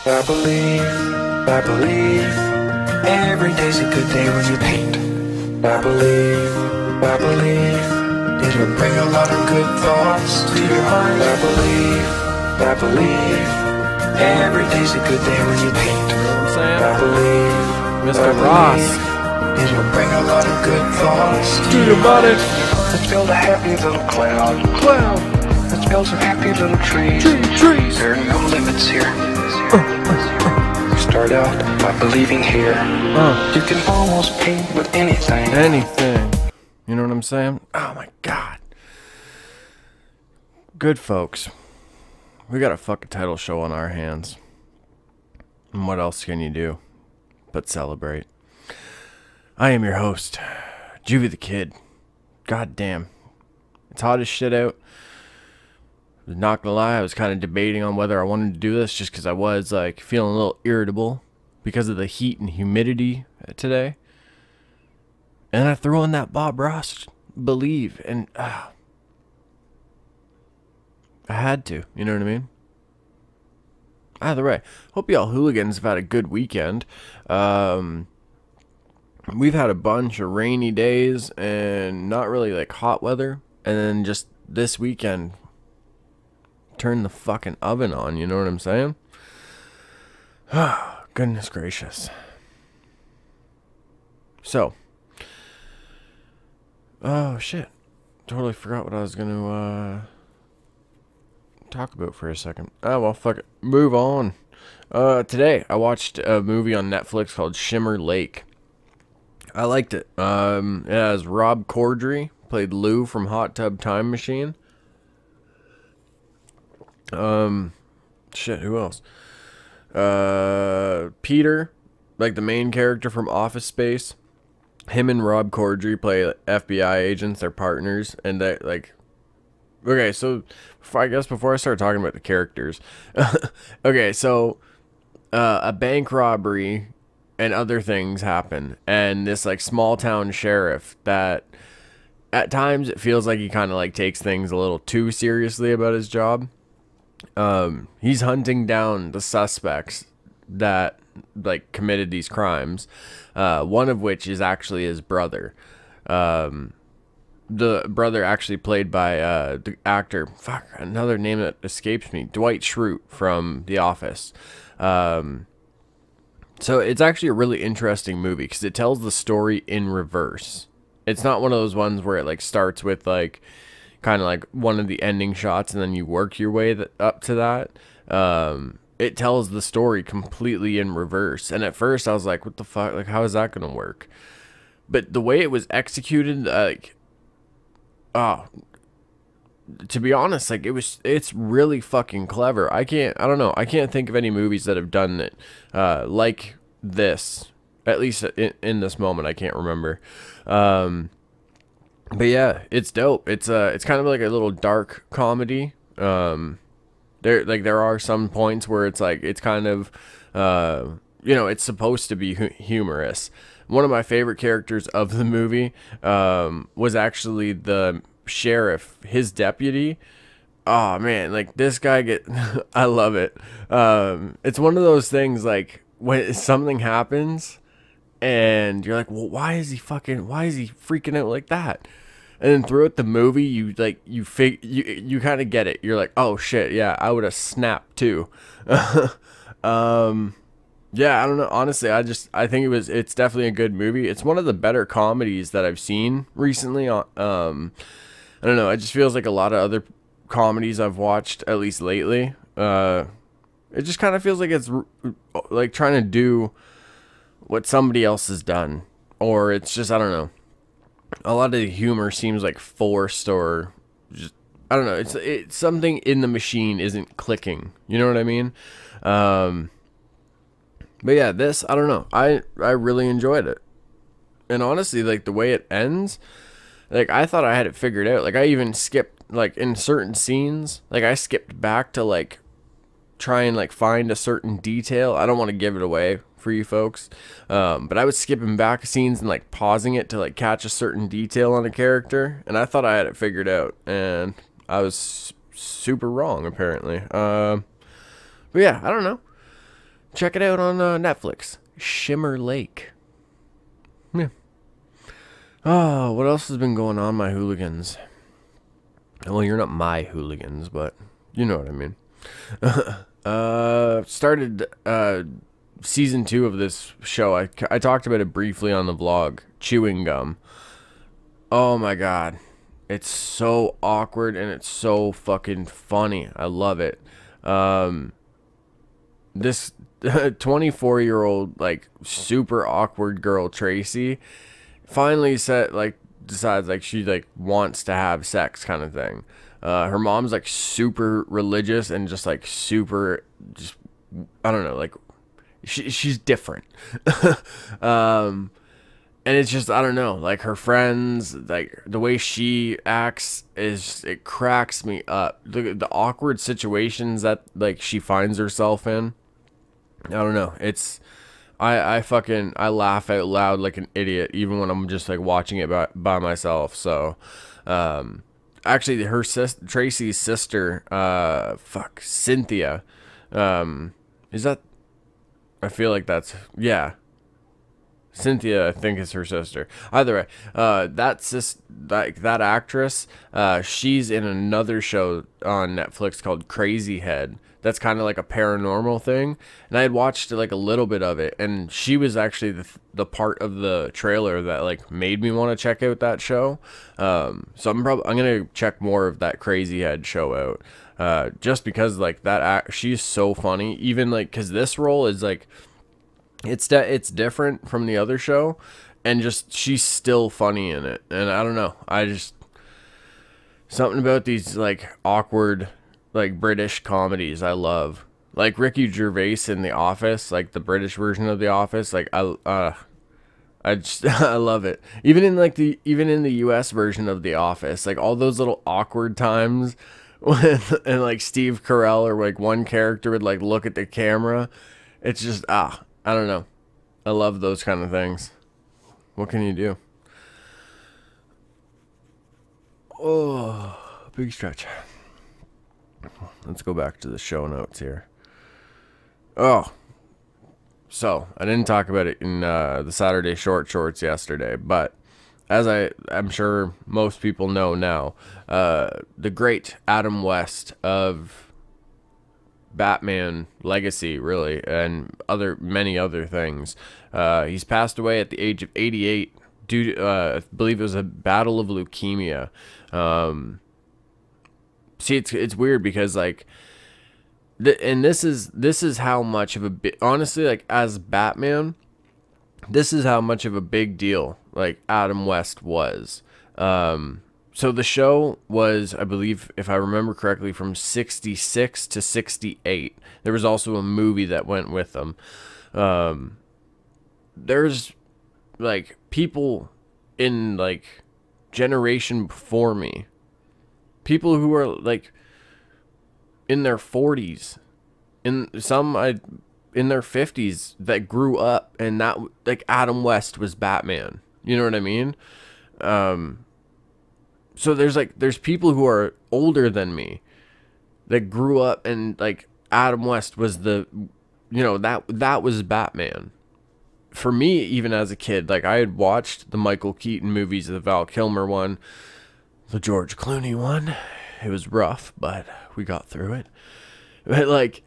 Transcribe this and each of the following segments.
I believe, every day's a good day when you paint. I believe, it'll bring a lot of good thoughts to your heart. I believe, every day's a good day when you paint. You know what I'm saying? I believe, Mr. Ross. It'll bring a lot of good thoughts To your body. Let's build a happy little cloud. Let's build some happy little trees. Trees. There are no limits here. Start out by believing here. You can almost paint with anything. Anything. You know what I'm saying? Oh my god. Good folks. We got a fucking title show on our hands. And what else can you do but celebrate? I am your host, JuvyThaKid. God damn. It's hot as shit out. Not gonna lie, I was kind of debating on whether I wanted to do this just because I was like feeling a little irritable because of the heat and humidity today. And I threw in that Bob Ross Believe, and I had to, you know what I mean? Either way, hope y'all hooligans have had a good weekend. We've had a bunch of rainy days and not really like hot weather, and then just this weekend turn the fucking oven on, you know what I'm saying? Goodness gracious. So, oh shit, totally forgot what I was gonna talk about for a second. Oh well, fuck it, move on. Today I watched a movie on Netflix called Shimmer Lake. I liked it. It has Rob Corddry, played Lou from Hot Tub Time Machine. Shit, who else? Peter, like the main character from Office Space. Him and Rob Corddry play FBI agents. They're partners, and they like. Okay, so before I start talking about the characters, okay, so a bank robbery and other things happen, and this like small town sheriff that at times it feels like he kind of like takes things a little too seriously about his job. He's hunting down the suspects that like committed these crimes, one of which is actually his brother. The brother actually played by the actor, fuck, another name that escapes me, Dwight Schrute from The Office. So it's actually a really interesting movie because it tells the story in reverse. It's not one of those ones where it like starts with like kind of like one of the ending shots and then you work your way up to that. It tells the story completely in reverse. And at first I was like, what the fuck? Like, how is that going to work? But the way it was executed, like, oh, to be honest, like it's really fucking clever. I don't know. I can't think of any movies that have done it like this, at least in this moment. I can't remember. But yeah, it's dope. It's kind of like a little dark comedy. There are some points where it's like it's kind of it's supposed to be humorous. One of my favorite characters of the movie was actually the sheriff, his deputy. Oh man, like this guy I love it. It's one of those things like when something happens and you're like, well, why is he freaking out like that? And then throughout the movie you kind of get it. You're like, oh shit, yeah, I would have snapped too. Yeah, I don't know. Honestly, I think it's definitely a good movie. It's one of the better comedies that I've seen recently. I don't know. It just feels like a lot of other comedies I've watched, at least lately. It just kind of feels like it's like trying to do what somebody else has done, or it's just, I don't know. A lot of the humor seems like forced, or just, I don't know. It's something in the machine isn't clicking. You know what I mean? But yeah, this, I don't know. I really enjoyed it. And honestly, like the way it ends, like I thought I had it figured out. Like I even skipped, like in certain scenes, like I skipped back to like try and like find a certain detail. I don't want to give it away for you folks. But I was skipping back scenes and like pausing it to like catch a certain detail on a character. And I thought I had it figured out. And I was super wrong apparently. But yeah, I don't know. check it out on Netflix. Shimmer Lake. Yeah. Oh, what else has been going on, my hooligans? Well, you're not my hooligans, but you know what I mean. Started season 2 of this show. I talked about it briefly on the vlog. Chewing gum. Oh my god. It's so awkward and it's so fucking funny. I love it. This 24-year-old like super awkward girl Tracy finally decides like she like wants to have sex kind of thing. Her mom's like super religious and just like super just I don't know, like she's different. And it's just, I don't know, like her friends, like the way she acts it cracks me up. The awkward situations that like she finds herself in. I don't know. It's, I laugh out loud like an idiot, even when I'm just like watching it by myself. So, actually her Tracy's sister, Cynthia, is that, I feel like that's, yeah. Cynthia, I think, is her sister. Either way, that actress, she's in another show on Netflix called CrazyHead. That's kind of like a paranormal thing, and I had watched like a little bit of it, and she was actually the part of the trailer that like made me want to check out that show. So I'm gonna check more of that CrazyHead show out, just because like she's so funny. Even like because this role is like. It's different from the other show, and just she's still funny in it. And I don't know, I just something about these like awkward like British comedies I love, like Ricky Gervais in The Office, like the British version of The Office. Like I just I love it. Even in the US version of The Office, like all those little awkward times when and like Steve Carell or like one character would like look at the camera. It's just I don't know. I love those kind of things. What can you do? Oh, big stretch. Let's go back to the show notes here. Oh, so I didn't talk about it in the Saturday Shorts yesterday, but as I'm sure most people know now, the great Adam West of Batman legacy, really, and many other things. He's passed away at the age of 88 due to, I believe it was a battle of leukemia. See, it's weird because like, and this is how much of a honestly, like as Batman, this is how much of a big deal like Adam West was. So the show was, I believe, if I remember correctly, from 66 to 68. There was also a movie that went with them. There's like people in like generation before me, people who are like in their 40s, in their 50s that grew up and that like Adam West was Batman. You know what I mean? So there's people who are older than me that grew up and like Adam West was that was Batman. For me, even as a kid, like I had watched the Michael Keaton movies, the Val Kilmer one, the George Clooney one. It was rough, but we got through it. But like,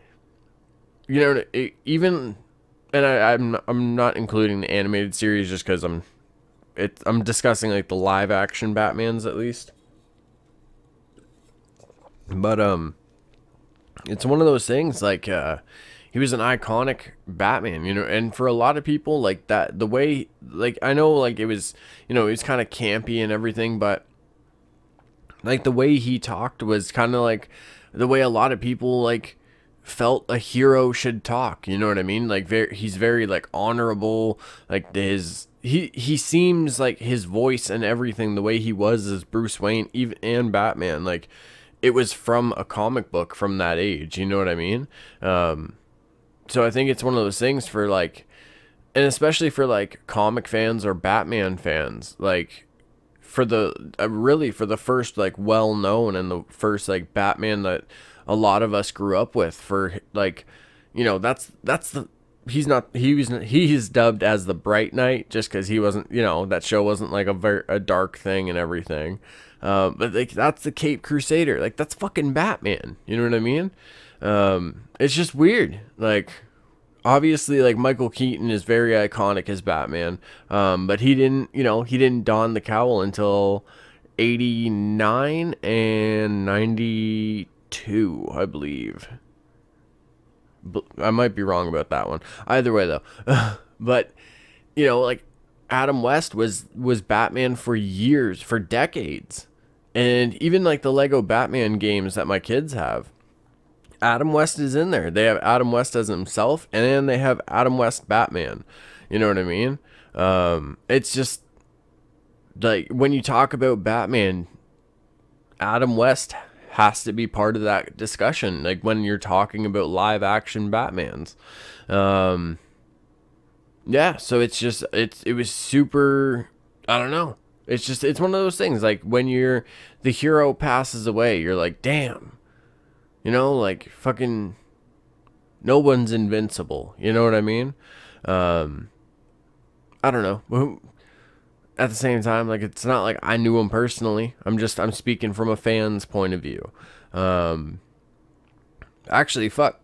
even, and I'm not including the animated series just because I'm discussing like the live action Batmans at least. But it's one of those things like he was an iconic Batman, and for a lot of people like that, the way like I know like it was, it was kind of campy and everything, but like the way he talked was kind of like the way a lot of people like felt a hero should talk, you know what I mean? Like he's very like honorable, like he seems like his voice and everything, the way he was as Bruce Wayne even and Batman, like it was from a comic book from that age, you know what I mean? So I think it's one of those things for like, and especially for like comic fans or Batman fans, like for the really for the first like well known and the first like Batman that a lot of us grew up with, for like, that's he is dubbed as the Bright Knight just because he wasn't, that show wasn't like a dark thing and everything. But like that's the Cape Crusader. Like that's fucking Batman. You know what I mean? It's just weird. Like obviously like Michael Keaton is very iconic as Batman. But he didn't don the cowl until 89 and 92, I believe. I might be wrong about that one. Either way though. But like Adam West was Batman for years, for decades. And even like the Lego Batman games that my kids have, Adam West is in there. They have Adam West as himself, and then they have Adam West Batman. You know what I mean? It's just like when you talk about Batman, Adam West has to be part of that discussion. Like when you're talking about live action Batmans. Yeah, so it was super, I don't know. It's one of those things, like when the hero passes away, you're like, damn, like fucking no one's invincible. You know what I mean? I don't know. At the same time, like it's not like I knew him personally. I'm speaking from a fan's point of view. Actually, fuck,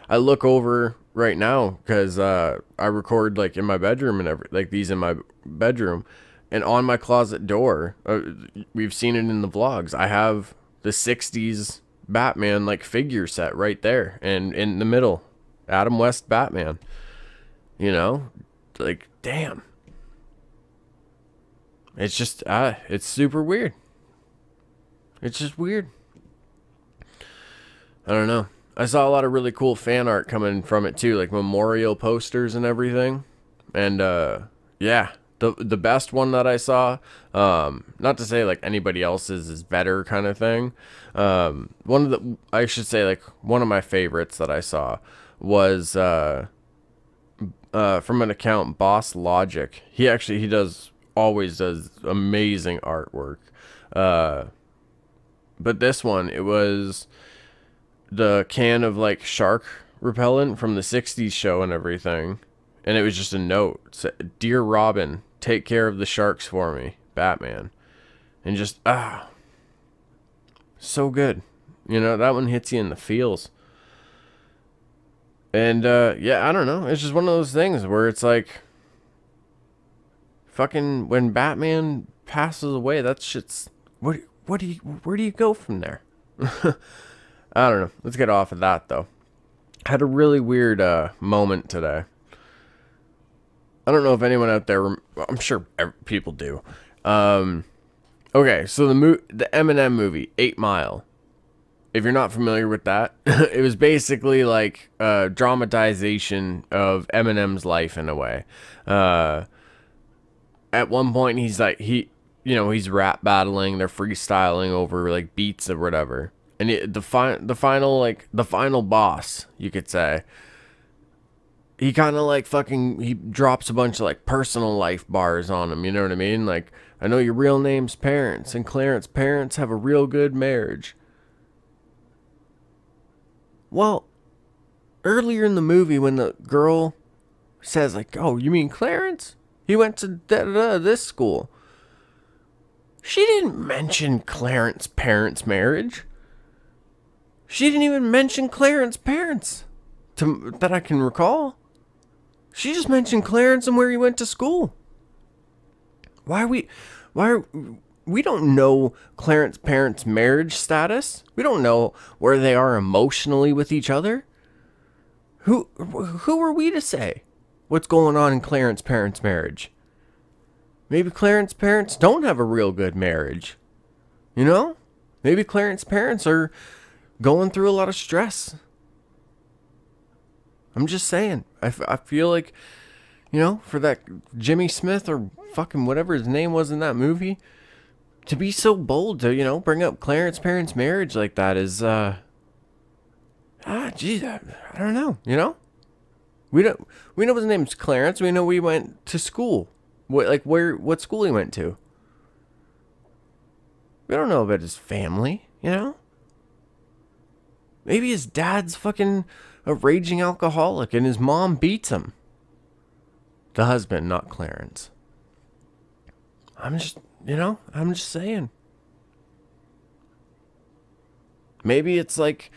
I look over right now because I record like in my bedroom and these in my bedroom, and on my closet door, we've seen it in the vlogs, I have the 60s Batman like figure set right there, and in the middle, Adam West Batman. Like damn. It's just, it's super weird. It's just weird. I don't know. I saw a lot of really cool fan art coming from it too, like memorial posters and everything. And, yeah, the best one that I saw, not to say like anybody else's is better kind of thing. One of my favorites that I saw was, from an account, Boss Logic. He always does amazing artwork. But this one, it was the can of like shark repellent from the 60s show and everything, and it was just a note. It said, "Dear Robin, take care of the sharks for me, Batman." And just so good. That one hits you in the feels. And yeah, I don't know, it's just one of those things where it's like, fucking when Batman passes away, that shit's where do you go from there? I don't know. Let's get off of that though. Had a really weird moment today. I don't know if anyone out there, I'm sure people do. Okay, so the Eminem movie 8 Mile. If you're not familiar with that, it was basically like a dramatization of Eminem's life in a way. At one point he's like, he's rap battling, they're freestyling over like beats or whatever, and the final boss, you could say, he kind of like he drops a bunch of like personal life bars on him. You know what I mean? Like, I know your real name's Parents, and Clarence's parents have a real good marriage. Well, earlier in the movie when the girl says like, "Oh, you mean Clarence? He went to this school." She didn't mention Clarence's parents' marriage. She didn't even mention Clarence's parents that I can recall. She just mentioned Clarence and where he went to school. We don't know Clarence's parents' marriage status. We don't know where they are emotionally with each other. Who are we to say what's going on in Clarence's parents' marriage? Maybe Clarence's parents don't have a real good marriage. Maybe Clarence's parents are going through a lot of stress. I'm just saying. I feel like, for that Jimmy Smith or fucking whatever his name was in that movie, to be so bold to, bring up Clarence's parents' marriage like that is, geez, I don't know, We know his name's Clarence. We know we went to school. What school he went to. We don't know about his family, Maybe his dad's fucking a raging alcoholic, and his mom beats him. The husband, not Clarence. I'm just saying. Maybe it's like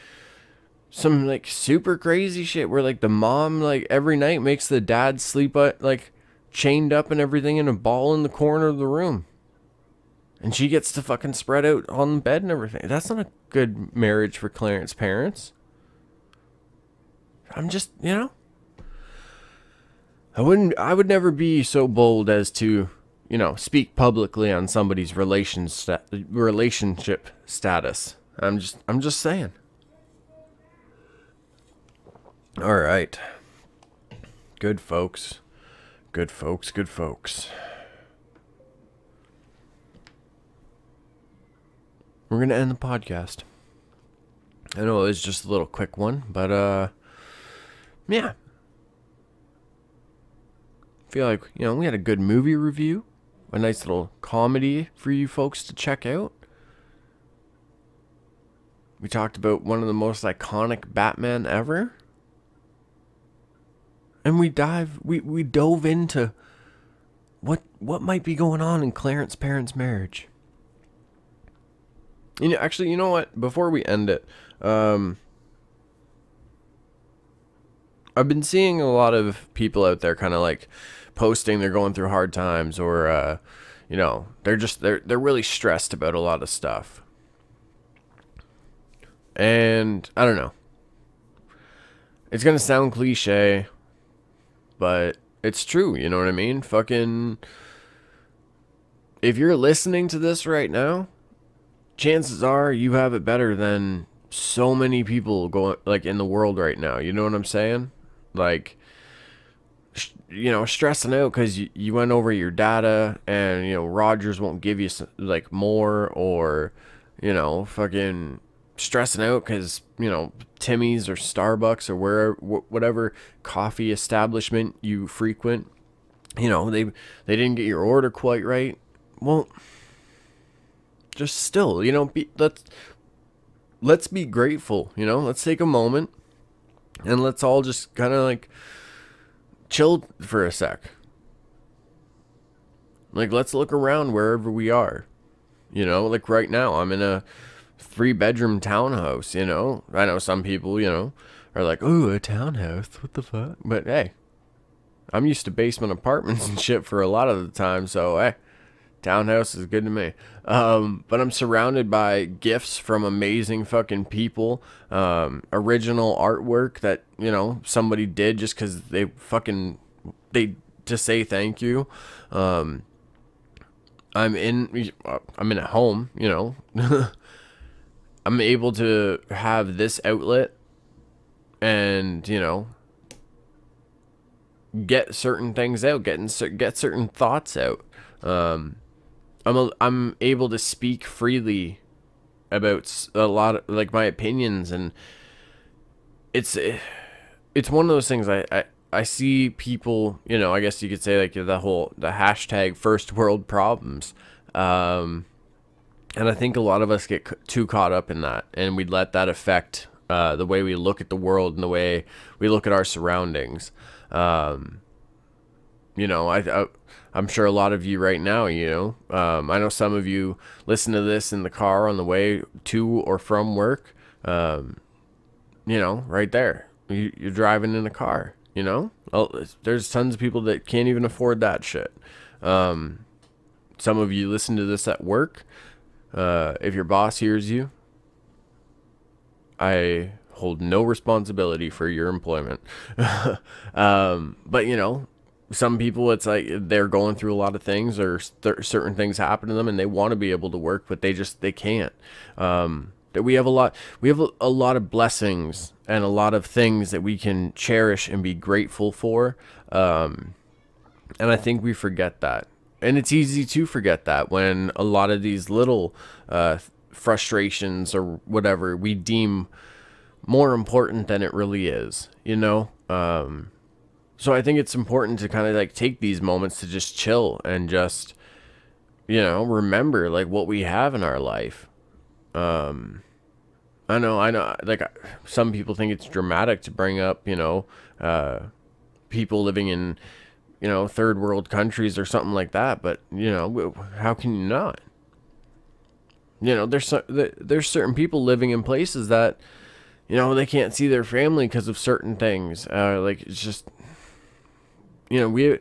some like super crazy shit where like the mom like every night makes the dad sleep like chained up and everything in a ball in the corner of the room. And she gets to fucking spread out on the bed and everything. That's not a good marriage for Clarence's parents. I'm just, I would never be so bold as to, speak publicly on somebody's relationship status. I'm just saying. All right. Good folks. Good folks. Good folks. We're going to end the podcast. I know it was just a little quick one, but, yeah. Feel like, we had a good movie review. A nice little comedy for you folks to check out. We talked about one of the most iconic Batman ever. And we dove into what might be going on in Clarence's parents' marriage. Actually, you know what? Before we end it, I've been seeing a lot of people out there kind of like posting they're going through hard times, or they're really stressed about a lot of stuff. And I don't know. It's going to sound cliche, but it's true, you know what I mean? Fucking, if you're listening to this right now, chances are you have it better than so many people going like in the world right now. You know what I'm saying? Like, stressing out because you went over your data and, Rogers won't give you like more, or, fucking stressing out because, Timmy's or Starbucks or whatever coffee establishment you frequent, they didn't get your order quite right. Well, just still, let's be grateful, let's take a moment and let's all just kind of like chill for a sec. Like, let's look around wherever we are, like right now I'm in a 3-bedroom townhouse. I know some people, are like, oh, a townhouse, what the fuck? But hey, I'm used to basement apartments and shit for a lot of the time, so hey, townhouse is good to me. But I'm surrounded by gifts from amazing fucking people, original artwork that, somebody did just because they to say thank you. I'm in a home, I'm able to have this outlet and, get certain things out, get certain thoughts out. I'm able to speak freely about a lot of like my opinions, and it's one of those things I see people, I guess you could say like the hashtag first world problems. And I think a lot of us get too caught up in that, and we let that affect the way we look at the world and the way we look at our surroundings. I'm sure a lot of you right now, I know some of you listen to this in the car on the way to or from work. Right there, you're driving in a car. There's tons of people that can't even afford that shit. Some of you listen to this at work. If your boss hears you, I hold no responsibility for your employment. But some people, it's like they're going through a lot of things, or certain things happen to them, and they want to be able to work, but they can't. That we have a lot of blessings and a lot of things that we can cherish and be grateful for. And I think we forget that. And it's easy to forget that when a lot of these little frustrations or whatever we deem more important than it really is, So I think it's important to kind of like take these moments to just chill and just, remember like what we have in our life. I know. Like, some people think it's dramatic to bring up, people living in, third world countries or something like that. But, how can you not? There's certain people living in places that, they can't see their family because of certain things. Like, it's just, we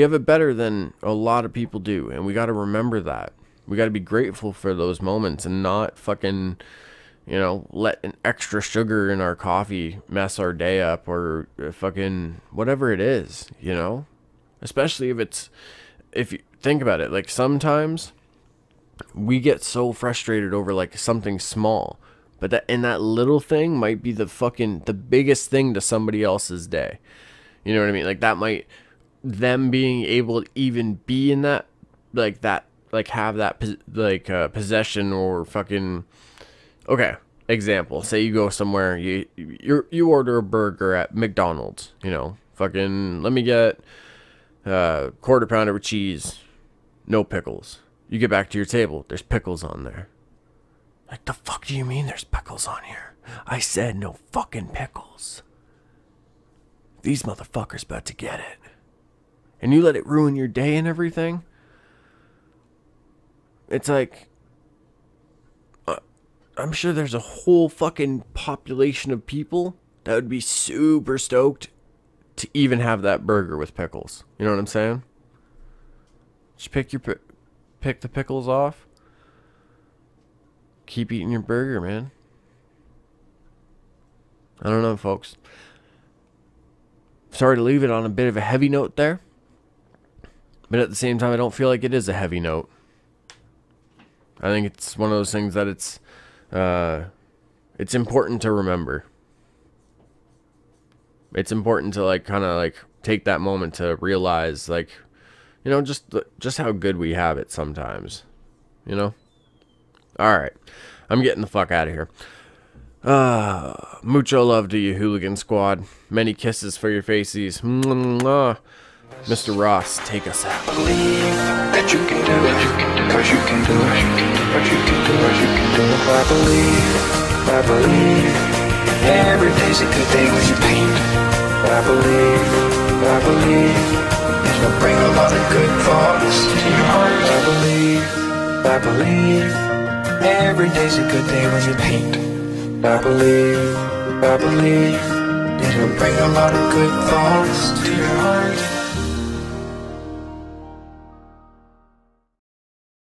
have it better than a lot of people do. And we got to remember that. We got to be grateful for those moments and not fucking, let an extra sugar in our coffee mess our day up, or fucking whatever it is, especially if you think about it, like, sometimes we get so frustrated over like something small, but that little thing might be the biggest thing to somebody else's day. You know what I mean? Like, that might, them being able to even be in that, have that possession, or fucking, okay, example, say you go somewhere, you order a burger at McDonald's, fucking, let me get quarter pounder with cheese, no pickles. You get back to your table, there's pickles on there. Like, the fuck do you mean there's pickles on here? I said no fucking pickles. These motherfuckers about to get it. And you let it ruin your day and everything? It's like, I'm sure there's a whole fucking population of people that would be super stoked to even have that burger with pickles. You know what I'm saying? Just pick the pickles off. Keep eating your burger, man. I don't know, folks. Sorry to leave it on a bit of a heavy note there, but at the same time, I don't feel like it is a heavy note. I think it's one of those things that it's important to remember. It's important to kind of take that moment to realize, just how good we have it sometimes, All right, I'm getting the fuck out of here. Mucho love to you, Hooligan Squad. Many kisses for your faces. Mr. Ross, take us out. Believe that you can do it, cause you can do it, cause you can do it, you can do it. I believe, every day's a good day when you paint. I believe, it'll bring a lot of good thoughts to your heart. I believe, every day's a good day when you paint. I believe, it'll bring a lot of good thoughts to your heart.